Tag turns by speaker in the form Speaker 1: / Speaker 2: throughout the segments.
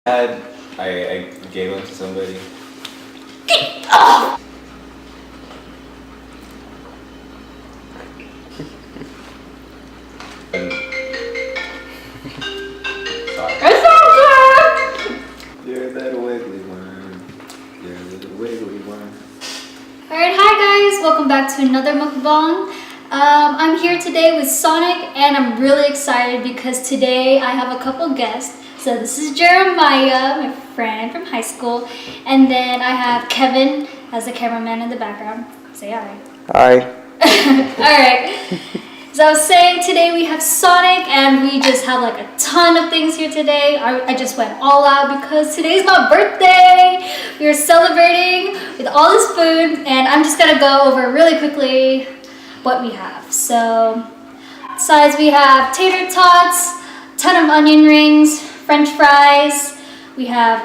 Speaker 1: I gave them to somebody.
Speaker 2: It's so good!
Speaker 1: You're a little wiggly worm. You're a little wiggly worm.
Speaker 2: Alright, hi guys! Welcome back to another mukbang. I'm here today with Sonic and I'm really excited because today I have a couple guests. So this is Jeramyah, my friend from high school. And then I have Kevin as the cameraman in the background. Say hi.
Speaker 3: Hi.
Speaker 2: Alright. So I was saying today we have Sonic and we just have like a ton of things here today. I just went all out because today's my birthday. We are celebrating with all this food and I'm just gonna go over really quickly what we have. So besides we have tater tots, ton of onion rings, French fries. We have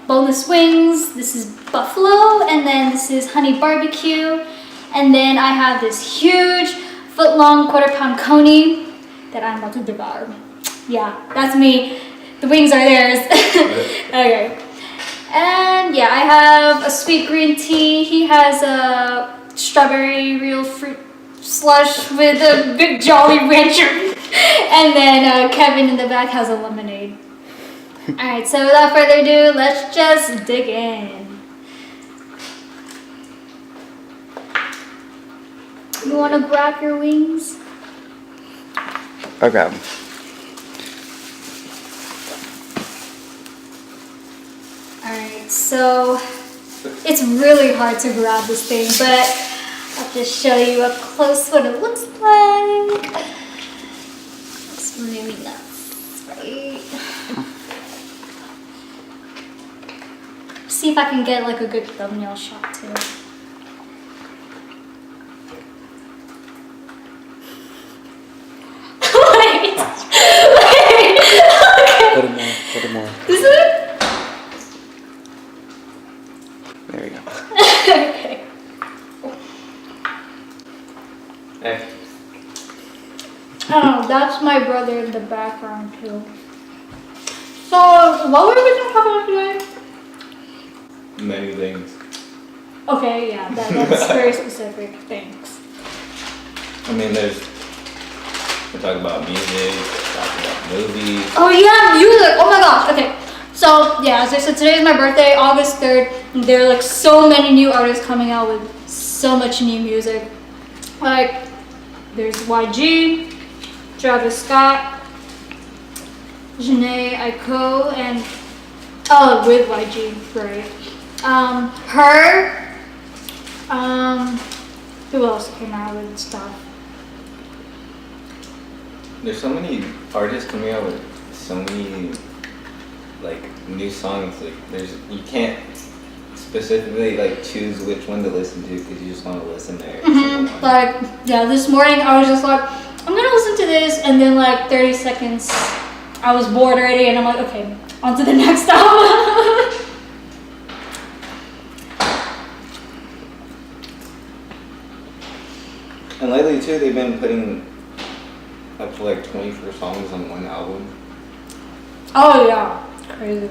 Speaker 2: boneless wings. This is buffalo and then this is honey barbecue. And then I have this huge foot-long quarter-pound coney that I'm about to devour. Yeah, that's me. The wings are theirs. Okay. And yeah, I have a sweet green tea. He has a strawberry real fruit slush with a big Jolly Rancher. And then Kevin in the back has a lemonade. Alright, so without further ado, let's just dig in. You want to grab your wings?
Speaker 3: I'll grab them.
Speaker 2: Alright, so it's really hard to grab this thing, but I'll just show you up close what it looks like. It's really nice, right? See if I can get like a good thumbnail shot too. Wait. Okay.
Speaker 3: Put it more.
Speaker 2: This is it?
Speaker 3: There we go.
Speaker 2: Okay.
Speaker 1: Hey.
Speaker 2: Oh, that's my brother in the background too. So, what were we going to talk about today?
Speaker 1: Many things.
Speaker 2: Okay, yeah, that's very specific. Thanks.
Speaker 1: I mean, we talk about music, talk about movies.
Speaker 2: Oh yeah, music! Oh my gosh, okay. So, yeah, as I said, today is my birthday, August 3rd. There are like so many new artists coming out with so much new music. Like, there's YG, Travis Scott, Janae Aiko, and with YG, right? Her. Who else came out with stuff?
Speaker 1: There's so many artists coming out with so many like new songs. Like you can't specifically like choose which one to listen to because you just want to listen there.
Speaker 2: Like yeah, this morning I was just like, I'm gonna listen to this, and then like 30 seconds, I was bored already, and I'm like, okay, on to the next album.
Speaker 1: And lately too, they've been putting up to like 24 songs on one album.
Speaker 2: Oh yeah, crazy.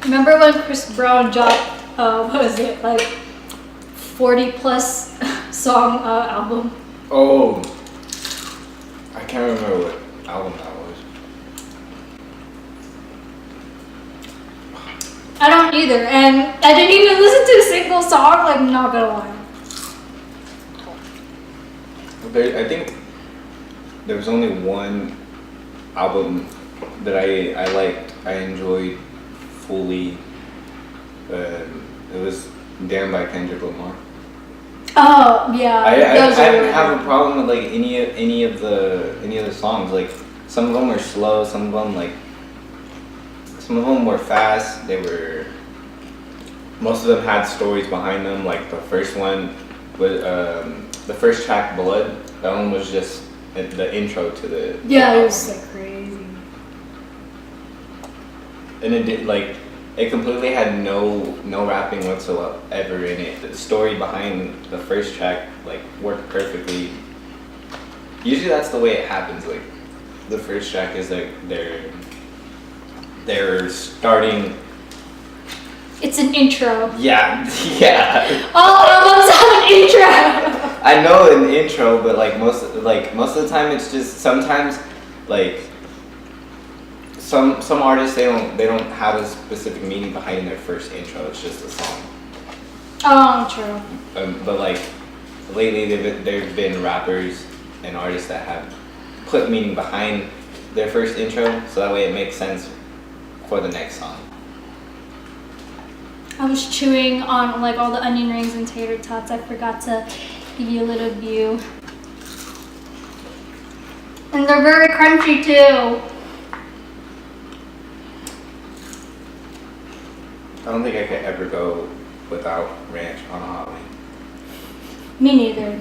Speaker 2: Remember when Chris Brown dropped, what was it, like 40 plus song album?
Speaker 1: Oh, I can't remember what album that was.
Speaker 2: I don't either, and I didn't even listen to a single song, like not gonna lie.
Speaker 1: I think there was only one album that I liked, I enjoyed fully. It was Damn by Kendrick Lamar.
Speaker 2: Oh yeah,
Speaker 1: I didn't have a problem with like any of the songs. Like some of them were slow, some of them were fast. Most of them had stories behind them. Like the first one was the first track, Blood. That one was just the intro to the
Speaker 2: it was like crazy.
Speaker 1: And it completely had no rapping whatsoever in it. The story behind the first track like worked perfectly. Usually that's the way it happens. Like the first track is like they're starting.
Speaker 2: It's an intro.
Speaker 1: Yeah, yeah.
Speaker 2: All albums have an intro.
Speaker 1: I know an intro, but like most of the time, it's just sometimes like some artists they don't have a specific meaning behind their first intro. It's just a song.
Speaker 2: Oh, true.
Speaker 1: But like lately, there've been rappers and artists that have put meaning behind their first intro, so that way it makes sense for the next song.
Speaker 2: I was chewing on like all the onion rings and tater tots. I forgot to give you a little view. And they're very crunchy too.
Speaker 1: I don't think I could ever go without ranch on a hot wing.
Speaker 2: Me neither.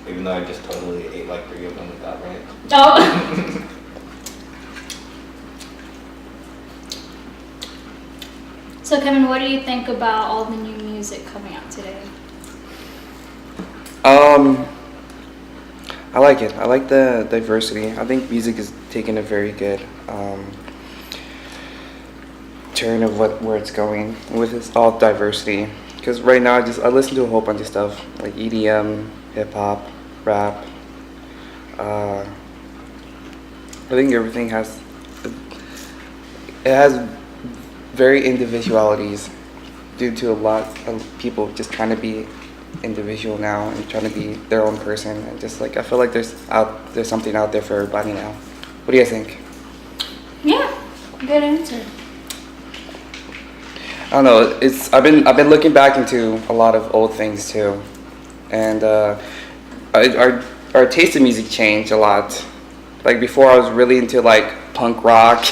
Speaker 1: Even though I just totally ate like 3 of them without ranch.
Speaker 2: Oh. So Kevin, what do you think about all the new music coming out today?
Speaker 3: I like it. I like the diversity. I think music is taking a very good turn of where it's going with this all diversity. Because right now I listen to a whole bunch of stuff like EDM, hip hop, rap. I think everything has very individualities due to a lot of people just trying to be individual now and trying to be their own person, and just like I feel like there's something out there for everybody now. What do you guys think?
Speaker 2: Yeah, good answer.
Speaker 3: I don't know. I've been looking back into a lot of old things too, and our taste in music changed a lot. Like before, I was really into like punk rock,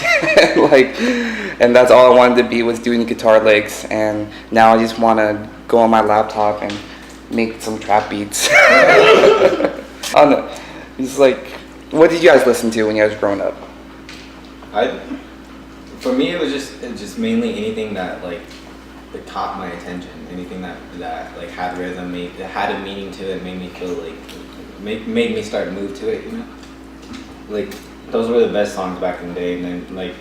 Speaker 3: and that's all I wanted to be was doing guitar licks. And now I just want to go on my laptop and make some trap beats. I don't know. It's like, what did you guys listen to when you guys were growing up?
Speaker 1: For me, it was just mainly anything that like caught my attention. Anything that like had rhythm, that had a meaning to it, made me feel like made me start to move to it. You know, like those were the best songs back in the day. And then like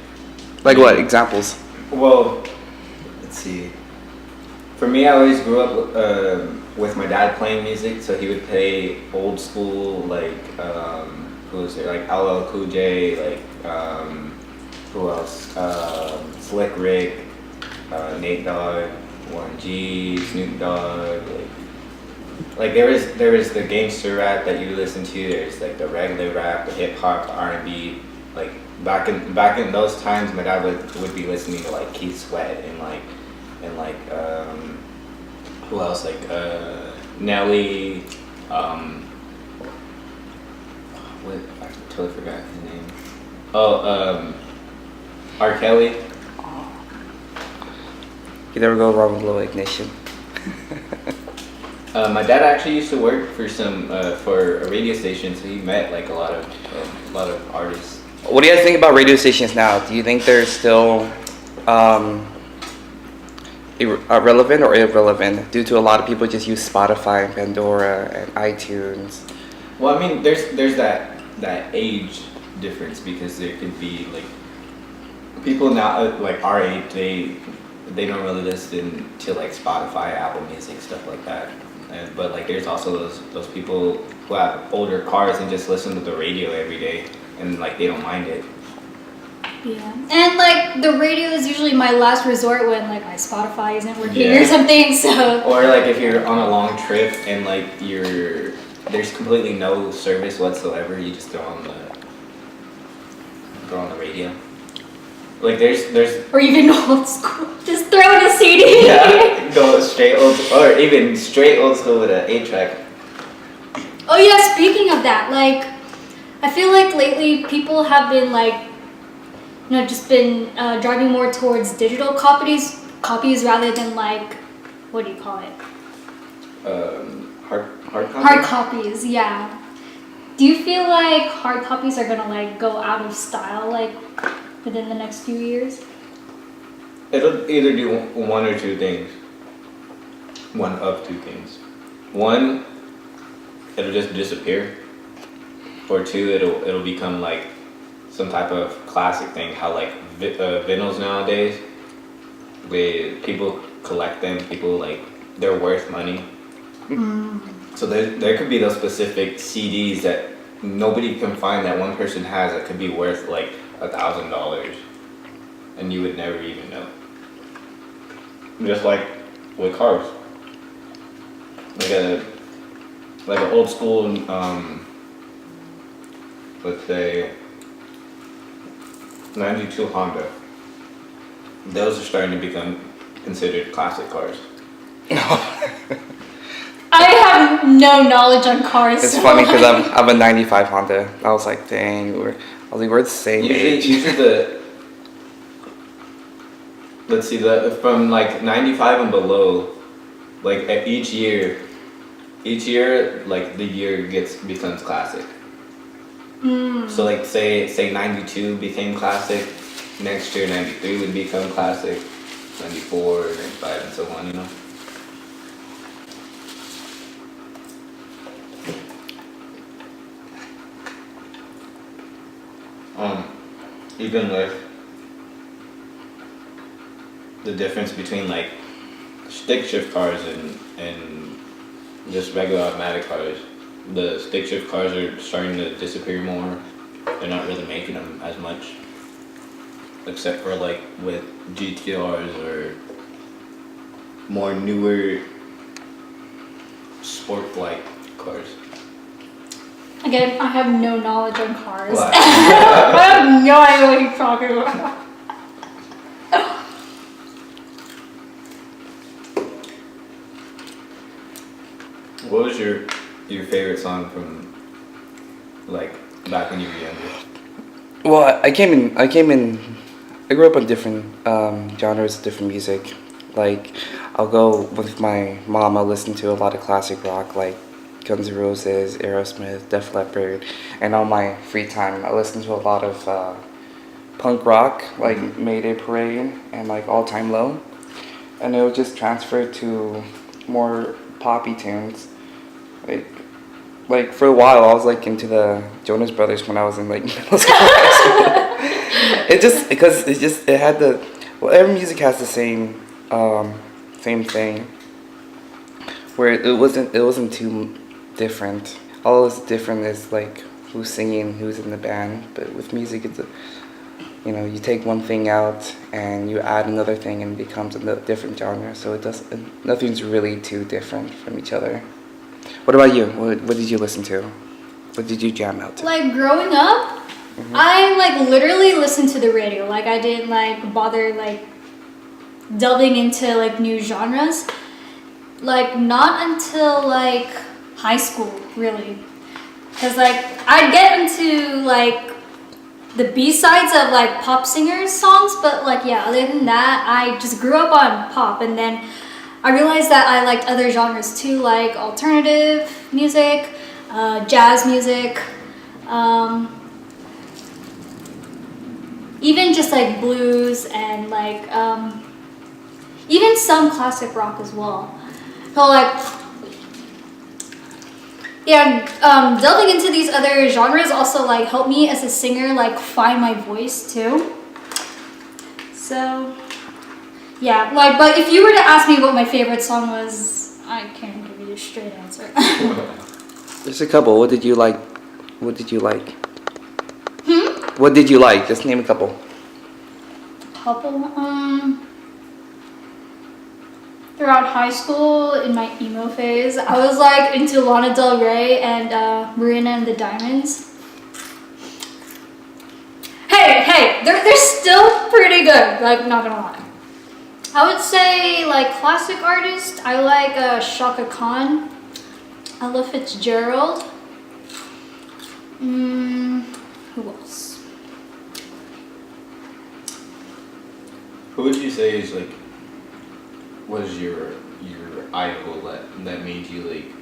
Speaker 3: what examples?
Speaker 1: Well, let's see. For me, I always grew up with my dad playing music, so he would play old school like who was there, like LL Cool J, like who else? Slick Rick, Nate Dogg, Warren G, Snoop Dogg. Like there was the gangster rap that you listen to. There's like the regular rap, the hip hop, the R&B. Like back in those times, my dad would be listening to like Keith Sweat and who else, like Nelly. What, I totally forgot his name. R. Kelly.
Speaker 3: You never go wrong with a little Ignition.
Speaker 1: My dad actually used to work for for a radio station, so he met like a lot of artists.
Speaker 3: What do you guys think about radio stations now? Do you think they're still relevant or irrelevant due to a lot of people just use Spotify and Pandora and iTunes?
Speaker 1: Well, I mean, there's that age difference, because there could be like people now like our age, they don't really listen to like Spotify, Apple Music, stuff like that. But like there's also those people who have older cars and just listen to the radio every day, and like they don't mind it.
Speaker 2: Yeah, and like the radio is usually my last resort when like my Spotify isn't working
Speaker 1: Yeah.
Speaker 2: or something. So.
Speaker 1: Or like if you're on a long trip and like there's completely no service whatsoever, you just throw on the radio. Like there's
Speaker 2: Or even old school. Just throw in a CD.
Speaker 1: yeah, go straight old, or even straight old school with an 8-track.
Speaker 2: Oh yeah, speaking of that, like I feel like lately people have been like, just been driving more towards digital copies rather than like, what do you call it?
Speaker 1: Hard copies?
Speaker 2: Hard copies, yeah. Do you feel like hard copies are gonna like go out of style like within the next few years?
Speaker 1: It'll either do one or two things. One of two things. One, it'll just disappear. Or two, it'll become like some type of classic thing. How like vinyls nowadays, people collect them. People like they're worth money. So there could be those specific CDs that nobody can find that one person has that could be worth like $1,000, and you would never even know. Just like with cars, like an old school, let's say 92 Honda. Those are starting to become considered classic cars.
Speaker 2: I have no knowledge on cars.
Speaker 3: It's funny because I'm a 95 Honda. I was like, dang, we're the same age.
Speaker 1: Usually let's see, from like 95 and below, like at each year, like the year becomes classic. So like say 92 became classic, next year 93 would become classic, 94, 95, and so on, you know. Even with the difference between like stick shift cars and just regular automatic cars, the stick shift cars are starting to disappear more. They're not really making them as much, except for like with GTRs or more newer sport-like cars.
Speaker 2: Again, I have no knowledge on cars.
Speaker 1: What?
Speaker 2: I have no idea what you're talking about.
Speaker 1: What was your favorite song from like back when you were younger?
Speaker 3: Well, I grew up on different genres, different music. Like, I'll go with my mom, I'll listen to a lot of classic rock, like Guns N' Roses, Aerosmith, Def Leppard, and on my free time, I listen to a lot of punk rock, like Mayday Parade and like All Time Low, and it would just transfer to more poppy tunes. Like for a while, I was like into the Jonas Brothers when I was in like middle school. It had every music has the same thing, where it wasn't too different. All that's different is like who's singing, who's in the band. But with music, it's you take one thing out and you add another thing and it becomes a different genre. So nothing's really too different from each other. What about you? What did you listen to? What did you jam out to?
Speaker 2: Like growing up, I like literally listened to the radio. Like I didn't like bother like delving into like new genres. Like not until like high school, really. Cause like I'd get into like the B-sides of like pop singers songs, but like yeah, other than that, I just grew up on pop, and then I realized that I liked other genres too, like alternative music, jazz music, even just like blues and like even some classic rock as well. So like yeah, delving into these other genres also like helped me as a singer like find my voice too. So yeah, like, but if you were to ask me what my favorite song was, I can't give you a straight answer.
Speaker 3: There's a couple. What did you like? What did you like? What did you like? Just name a couple.
Speaker 2: Throughout high school, in my emo phase, I was like into Lana Del Rey and Marina and the Diamonds. Hey, they're still pretty good. Like, not gonna lie. I would say like classic artists. I like Shaka Khan, Ella Fitzgerald. Who else?
Speaker 1: Who would you say is like was your idol that made you like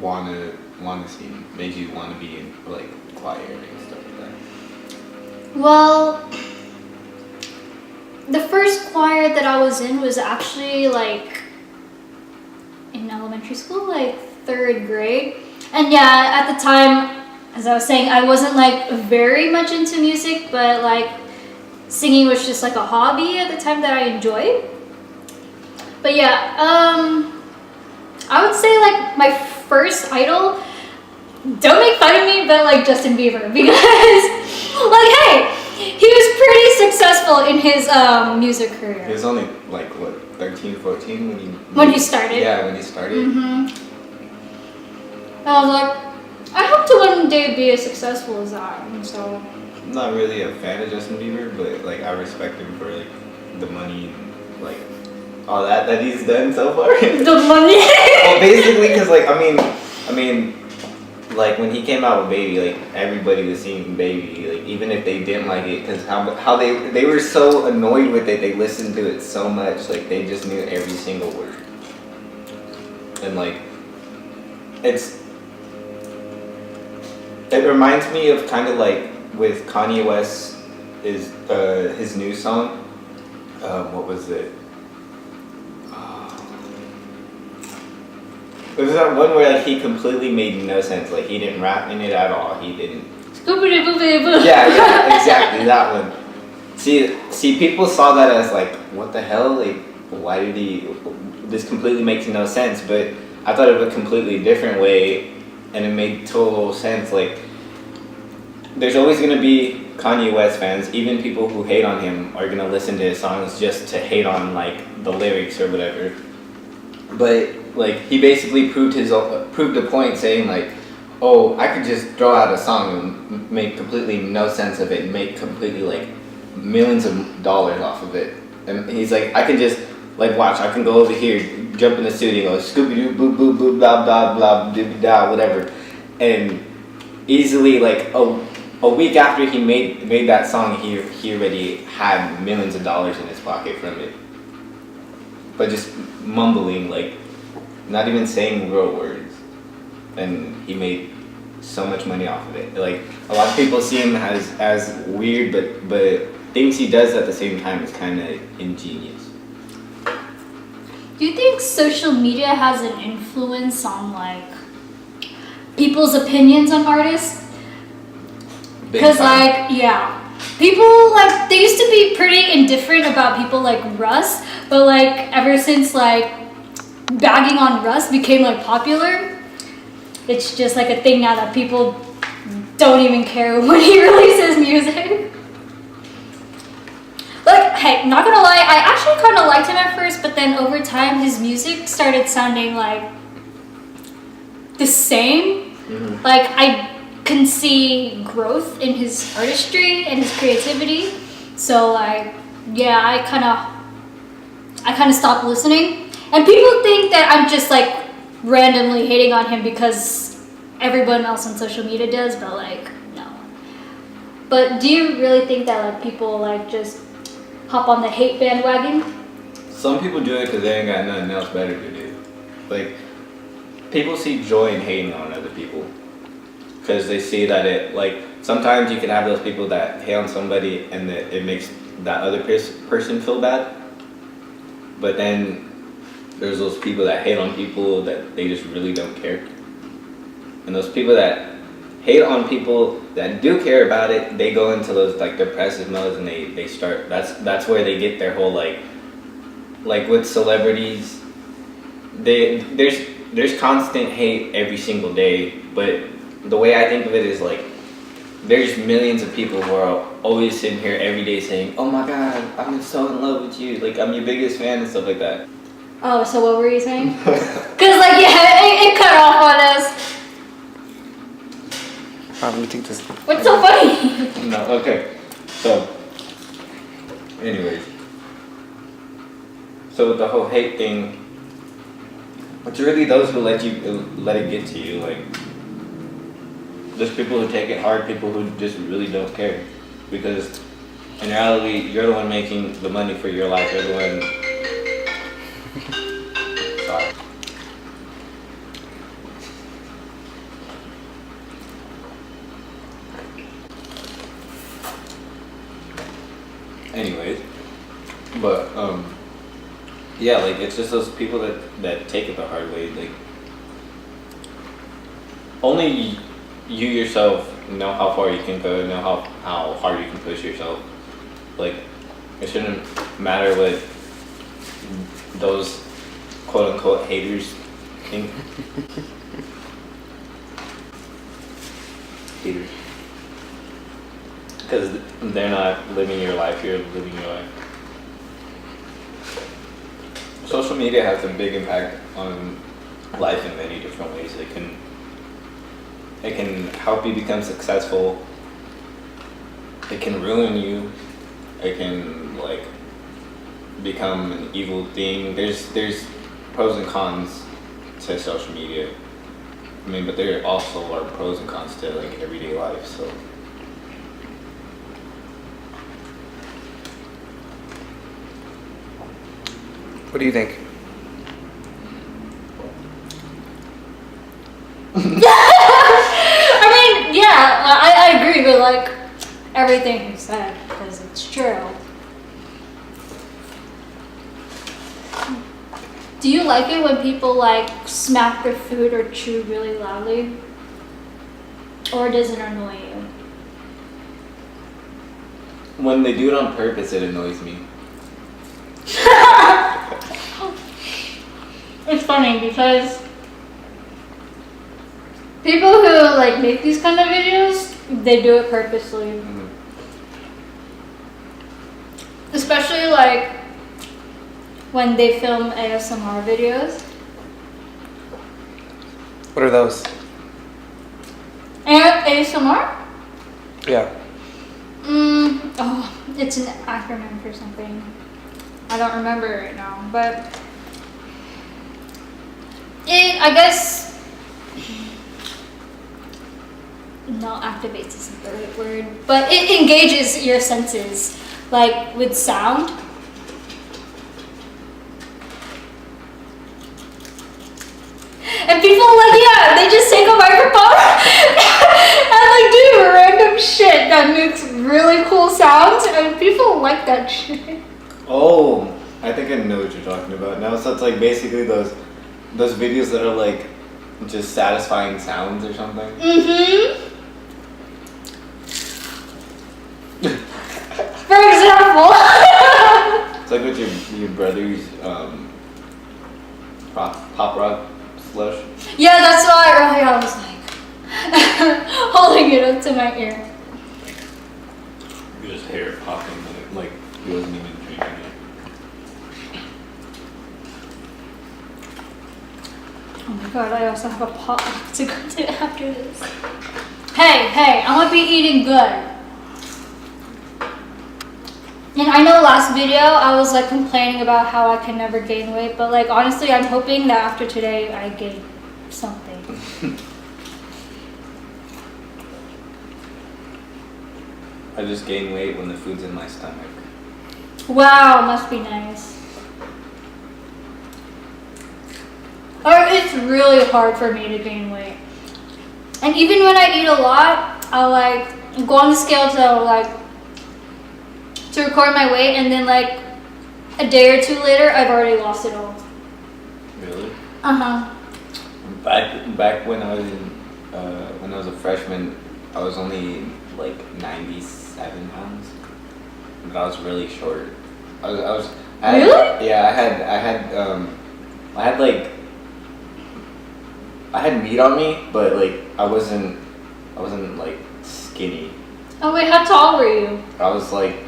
Speaker 1: wanna sing, made you wanna be in like choir and stuff like that?
Speaker 2: Well, the first choir that I was in was actually like in elementary school, like 3rd grade. And yeah, at the time, as I was saying, I wasn't like very much into music, but like singing was just like a hobby at the time that I enjoyed. But yeah, I would say like my first idol, don't make fun of me, but like Justin Bieber, because like, hey, he was pretty successful in his music career.
Speaker 1: He was only like what, 13, 14
Speaker 2: when he started.
Speaker 1: Yeah, when he started.
Speaker 2: I was like, I hope to one day be as successful as that. So
Speaker 1: I'm not really a fan of Justin Bieber, but like I respect him for like the money and like all that he's done so far.
Speaker 2: The money.
Speaker 1: Well, basically, because like I mean, like when he came out with Baby, like everybody was singing Baby, like even if they didn't like it, because how they were so annoyed with it, they listened to it so much, like they just knew every single word, and like it reminds me of kind of like with Kanye West is his new song. What was it? It was that one where like he completely made no sense. Like he didn't rap in it at all. He didn't.
Speaker 2: Scoopity-boopity-boo.
Speaker 1: Yeah, exactly that one. See, people saw that as like, what the hell? Like, why did he? This completely makes no sense. But I thought of a completely different way, and it made total sense. Like, there's always gonna be Kanye West fans. Even people who hate on him are gonna listen to his songs just to hate on like the lyrics or whatever. But like he basically proved a point, saying like, oh, I could just throw out a song and make completely no sense of it and make completely like millions of dollars off of it. And he's like, I can just like watch. I can go over here, jump in the studio, Scooby Doo, boop boop boop, blah blah blah, doo da, whatever, and easily like a week after he made that song, he already had millions of dollars in his pocket from it. But just mumbling, like not even saying real words, and he made so much money off of it. Like a lot of people see him as weird, but things he does at the same time is kind of ingenious.
Speaker 2: Do you think social media has an influence on like people's opinions on artists? Because like, yeah, people like, they used to be pretty indifferent about people like Russ, but like ever since like bagging on Russ became like popular, it's just like a thing now that people don't even care when he releases music. Like, hey, not gonna lie, I actually kind of liked him at first, but then over time his music started sounding like the same.
Speaker 1: Mm-hmm.
Speaker 2: Like I can see growth in his artistry and his creativity. So like, yeah, I kind of stopped listening. And people think that I'm just like randomly hating on him because everyone else on social media does, but like, no. But do you really think that like people like just hop on the hate bandwagon?
Speaker 1: Some people do it because they ain't got nothing else better to do. Like, people see joy in hating on other people because they see that it, like, sometimes you can have those people that hate on somebody and that it makes that other person feel bad. But then there's those people that hate on people that they just really don't care. And those people that hate on people that do care about it, they go into those like depressive modes and they start, that's where they get their whole like with celebrities, there's constant hate every single day, but the way I think of it is like there's millions of people who are always sitting here every day saying, oh my god, I'm so in love with you, like I'm your biggest fan and stuff like that.
Speaker 2: Oh, so what were you saying? Because like, yeah, it cut off on us.
Speaker 3: Let me take this.
Speaker 2: What's so funny?
Speaker 1: No, okay. So, anyways. So with the whole hate thing, it's really those who let it get to you. Like, there's people who take it hard, people who just really don't care. Because in reality, you're the one making the money for your life. You're the one. Sorry. Anyways, but yeah, like it's just those people that take it the hard way. Like only you yourself know how far you can go, know how hard you can push yourself. Like, it shouldn't matter what those quote unquote haters think. Haters. Because they're not living your life, you're living your life. Social media has a big impact on life in many different ways. It can help you become successful. It can ruin you. It can like become an evil thing. There's pros and cons to social media. I mean, but there also are pros and cons to like everyday life. So
Speaker 3: What do you think?
Speaker 2: I mean, yeah, I agree with like everything you said because it's true. Do you like it when people like smack their food or chew really loudly? Or does it annoy you?
Speaker 1: when they do it on purpose, it annoys me.
Speaker 2: It's funny because people who like make these kind of videos, they do it purposely.
Speaker 1: Mhm.
Speaker 2: Especially like when they film ASMR videos.
Speaker 3: What are those?
Speaker 2: ASMR?
Speaker 3: Yeah.
Speaker 2: Oh, it's an acronym for something. I don't remember it right now, but I guess no, activates isn't the right word, but it engages your senses, like with sound. And people like, yeah, they just take a microphone and like do random shit that makes really cool sounds, and people like that shit.
Speaker 1: Oh, I think I know what you're talking about now. So it's like basically those videos that are like just satisfying sounds or something.
Speaker 2: For example.
Speaker 1: It's like with your brother's pop rock slush.
Speaker 2: Yeah, that's why earlier I was like holding it up to my ear.
Speaker 1: Just hair popping, like he wasn't even drinking it.
Speaker 2: Oh my god, I also have a potluck to go to after this. Hey, I'm gonna be eating good. And I know last video I was like complaining about how I can never gain weight, but like honestly I'm hoping that after today I gain something.
Speaker 1: I just gain weight when the food's in my stomach.
Speaker 2: Wow, must be nice. Or it's really hard for me to gain weight. And even when I eat a lot, I'll like go on the scale to record my weight, and then like a day or two later I've already lost it all.
Speaker 1: Really?
Speaker 2: Uh-huh.
Speaker 1: Back when I was a freshman, I was only like 97 pounds. But I was really short.
Speaker 2: Really?
Speaker 1: Yeah, I had meat on me, but like I wasn't like skinny.
Speaker 2: Oh wait, how tall were you?
Speaker 1: I was like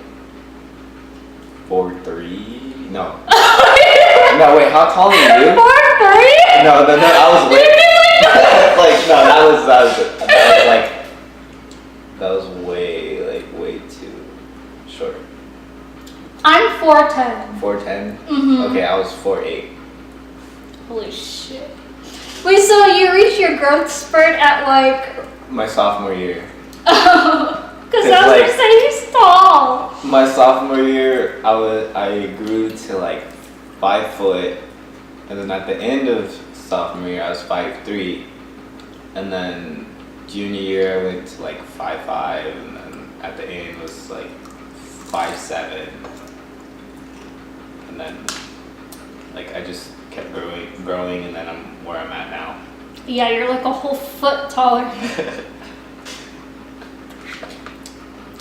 Speaker 1: 4'3". No. No, wait, how tall are you?
Speaker 2: 4'3"?
Speaker 1: No, I was way like no, that was way too short.
Speaker 2: I'm 4'10".
Speaker 1: 4'10"?
Speaker 2: Mhm.
Speaker 1: Okay, I was 4'8".
Speaker 2: Holy shit. Wait, so you reached your growth spurt at like
Speaker 1: My sophomore year.
Speaker 2: because I was
Speaker 1: like-
Speaker 2: gonna say he's tall.
Speaker 1: My sophomore year, I grew to like 5 foot, and then at the end of sophomore year, I was 5'3", and then junior year I went to like 5'5", and then at the end was like 5'7", and then like I just kept growing, and then I'm where I'm at now.
Speaker 2: Yeah, you're like a whole foot taller.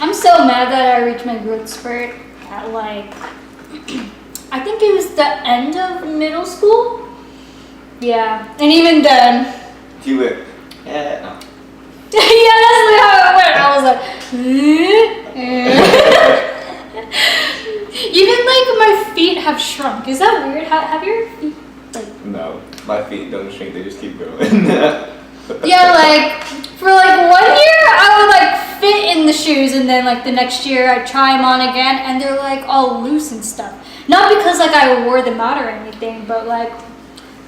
Speaker 2: I'm so mad that I reached my growth spurt at like, I think it was the end of middle school. Yeah, and even then.
Speaker 1: You went, yeah, no.
Speaker 2: Yeah, that's like how it went. I was like, even like my feet have shrunk. Is that weird? Have your feet like?
Speaker 1: No, my feet don't shrink, they just keep growing.
Speaker 2: Yeah, like for like 1 year I would like fit in the shoes, and then like the next year I try them on again and they're like all loose and stuff. Not because like I wore them out or anything, but like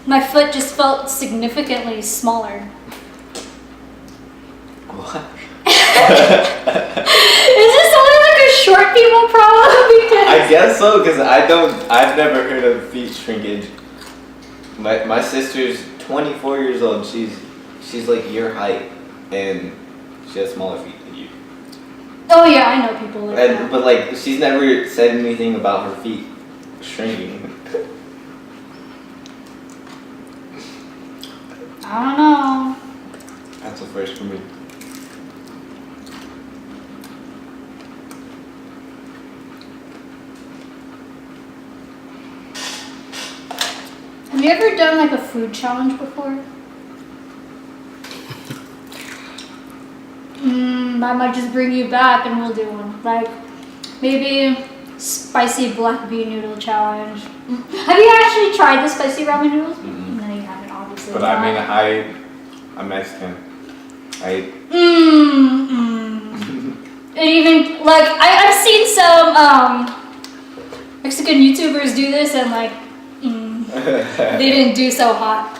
Speaker 2: my foot just felt significantly smaller.
Speaker 1: What?
Speaker 2: Is this only like a short people problem? Because
Speaker 1: I guess so, because I've never heard of feet shrinkage. My sister's 24 years old. She's like your height, and she has smaller feet than you.
Speaker 2: oh yeah, I know people like that.
Speaker 1: But like, she's never said anything about her feet shrinking.
Speaker 2: I don't know.
Speaker 1: That's a first for me.
Speaker 2: Have you ever done like a food challenge before? That might just bring you back and we'll do one. Like maybe spicy black bean noodle challenge. Have you actually tried the spicy ramen noodles?
Speaker 1: Mm-hmm.
Speaker 2: No, you haven't, obviously.
Speaker 1: But I mean, I'm Mexican.
Speaker 2: And even like I've seen some Mexican YouTubers do this and like they didn't do so hot.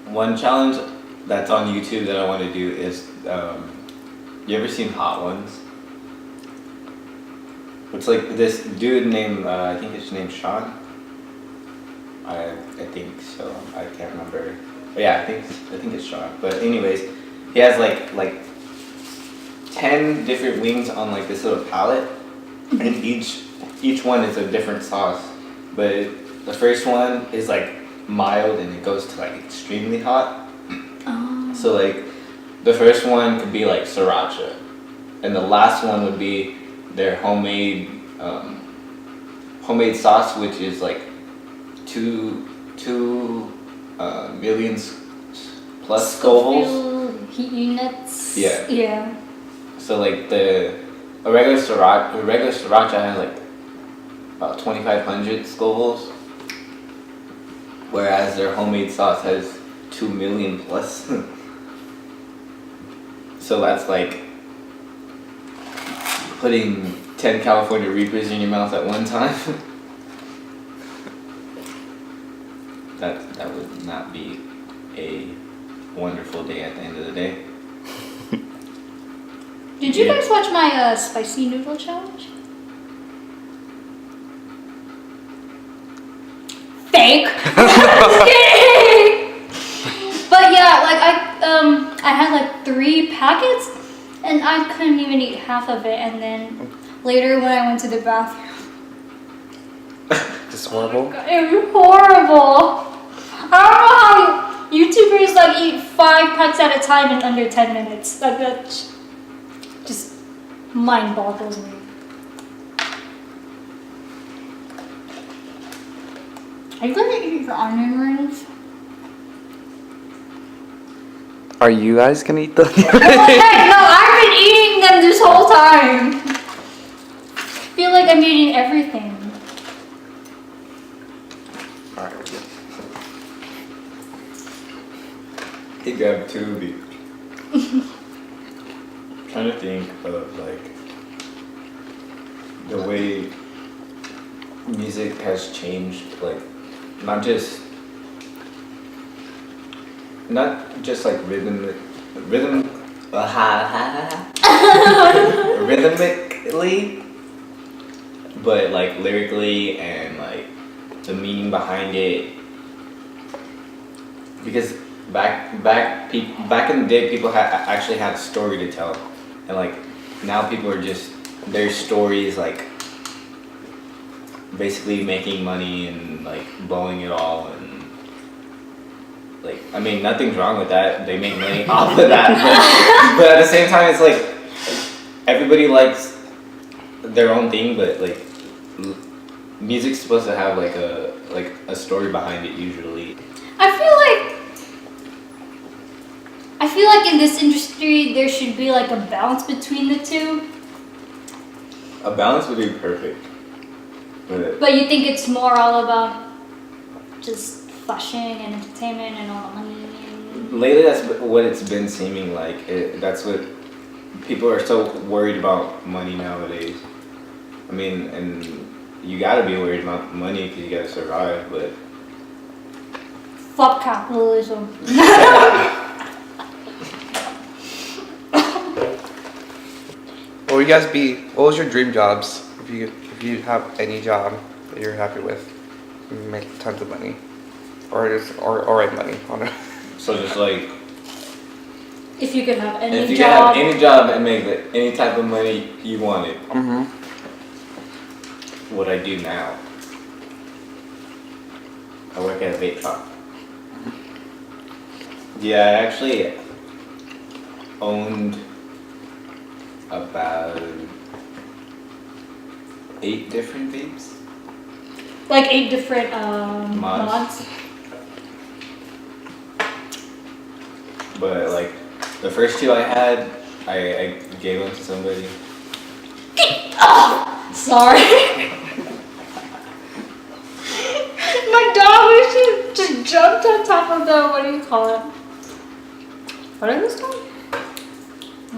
Speaker 1: One challenge that's on YouTube that I want to do is, you ever seen Hot Ones? It's like this dude named, I think his name's Sean. I think so. I can't remember. But yeah, I think it's Sean. But anyways, he has like 10 different wings on like this little pallet, and each one is a different sauce. But the first one is like mild and it goes to like extremely hot. So like the first one could be like sriracha, and the last one would be their homemade sauce, which is like 2 million plus Scovilles.
Speaker 2: Heat units.
Speaker 1: Yeah.
Speaker 2: Yeah.
Speaker 1: So like a regular sriracha has like about 2,500 Scovilles, whereas their homemade sauce has 2 million plus. So that's like putting 10 California Reapers in your mouth at one time. That would not be a wonderful day at the end of the day.
Speaker 2: Did you guys watch my spicy noodle challenge? Fake. Just kidding. But yeah, like I had like 3 packets, and I couldn't even eat half of it. And then later when I went to the bathroom,
Speaker 3: Just horrible.
Speaker 2: it was horrible. I don't know how YouTubers like eat 5 packs at a time in under 10 minutes. Like that just mind boggles me. Are you gonna eat your onion rings?
Speaker 3: Are you guys gonna eat the?
Speaker 2: Oh heck no, I've been eating them this whole time. I feel like I'm eating everything.
Speaker 3: Alright.
Speaker 1: He grabbed 2 of each. Trying to think of like the way music has changed, like not just like rhythmically, but like lyrically and like the meaning behind it. Because back in the day, people actually had a story to tell, and like now people are just their stories like basically making money and like blowing it all, and like I mean nothing's wrong with that. They make money off of that, but at the same time it's like everybody likes their own thing, but like music's supposed to have like a story behind it usually.
Speaker 2: I feel like in this industry there should be like a balance between the two.
Speaker 1: A balance would be perfect.
Speaker 2: But you think it's more all about just flashing and entertainment and all the money?
Speaker 1: Lately, that's what it's been seeming like. That's what people are so worried about money nowadays. I mean, and you gotta be worried about money because you gotta survive, but.
Speaker 2: Fuck capitalism.
Speaker 3: What was your dream jobs? If you have any job that you're happy with, you make tons of money, or alright money on it.
Speaker 1: So just like.
Speaker 2: If you could have any
Speaker 1: if you
Speaker 2: job.
Speaker 1: could have any job and make any type of money you wanted. What I do now. I work at a vape shop. Yeah, I actually owned about 8 different vapes.
Speaker 2: Like 8 different
Speaker 1: Mods. But like the first 2 I had, I gave them to somebody.
Speaker 2: Oh, sorry. My dog just jumped on top of the, what do you call it? What are those called?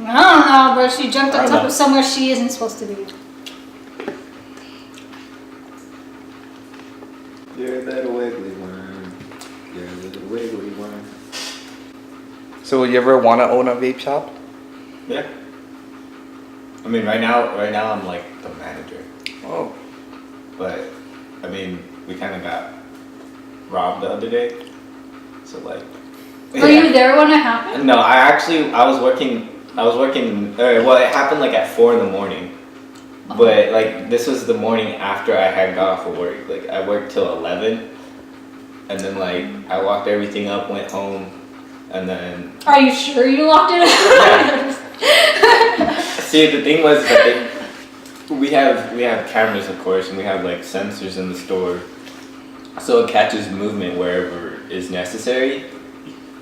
Speaker 2: I don't know, but she jumped on top of somewhere she isn't supposed to be.
Speaker 1: You're that wiggly one. You're a little wiggly one.
Speaker 3: So would you ever want to own a vape shop?
Speaker 1: Yeah. I mean, right now I'm like the manager.
Speaker 3: Oh.
Speaker 1: But I mean, we kind of got robbed the other day. So like.
Speaker 2: Were you there when it happened?
Speaker 1: No, I was working. Well, it happened like at 4 in the morning. But like this was the morning after I had got off of work. Like I worked till 11, and then like I locked everything up, went home, and then.
Speaker 2: Are you sure you locked it up?
Speaker 1: Yeah. See, the thing was that we have cameras, of course, and we have like sensors in the store, so it catches movement wherever is necessary,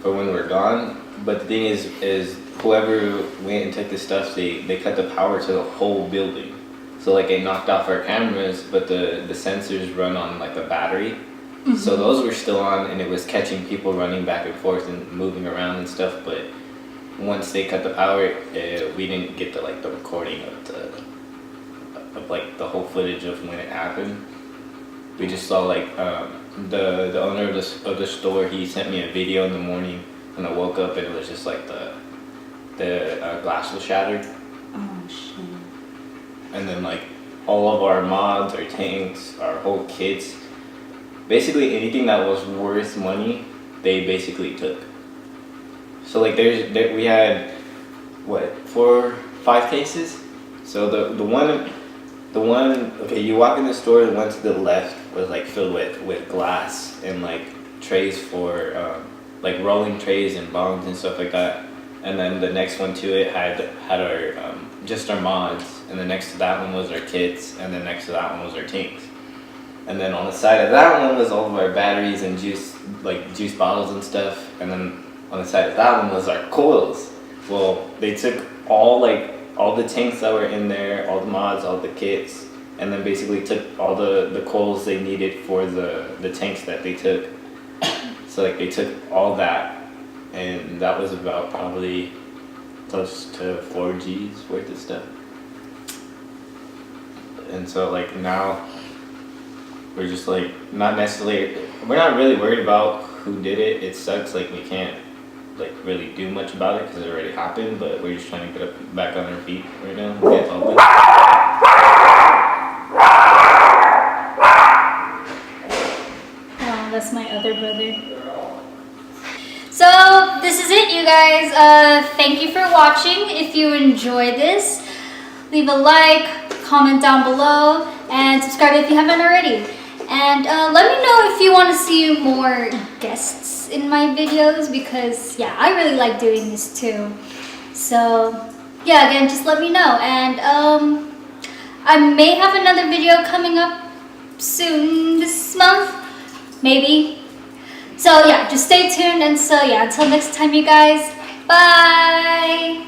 Speaker 1: for when we're gone. But the thing is whoever went and took the stuff, they cut the power to the whole building. So like it knocked off our cameras, but the sensors run on like a battery. Mm-hmm. So those were still on, and it was catching people running back and forth and moving around and stuff. But once they cut the power, we didn't get the recording of like the whole footage of when it happened. We just saw like the owner of the store. He sent me a video in the morning, and I woke up and it was just like the glass was shattered.
Speaker 2: Oh shit.
Speaker 1: And then like all of our mods, our tanks, our whole kits, basically anything that was worth money, they basically took. So like we had what, 4, 5 cases. So the one okay, you walk in the store, the one to the left was like filled with glass and like trays for like rolling trays and bongs and stuff like that. And then the next one to it had our just our mods, and the next to that one was our kits, and the next to that one was our tanks. And then on the side of that one was all of our batteries and juice bottles and stuff. And then on the side of that one was our coils. Well, they took all the tanks that were in there, all the mods, all the kits, and then basically took all the coils they needed for the tanks that they took. So like they took all that, and that was about probably close to 4 G's worth of stuff. And so like now we're just like we're not really worried about who did it. It sucks, like we can't like really do much about it because it already happened, but we're just trying to get back on our feet right now. Get open.
Speaker 2: Oh, that's my other brother. So this is it, you guys. Thank you for watching. If you enjoyed this, leave a like, comment down below, and subscribe if you haven't already. And let me know if you want to see more guests in my videos, because yeah, I really like doing this too. So yeah, again, just let me know. And I may have another video coming up soon this month, maybe. So yeah, just stay tuned. And so yeah, until next time, you guys, bye.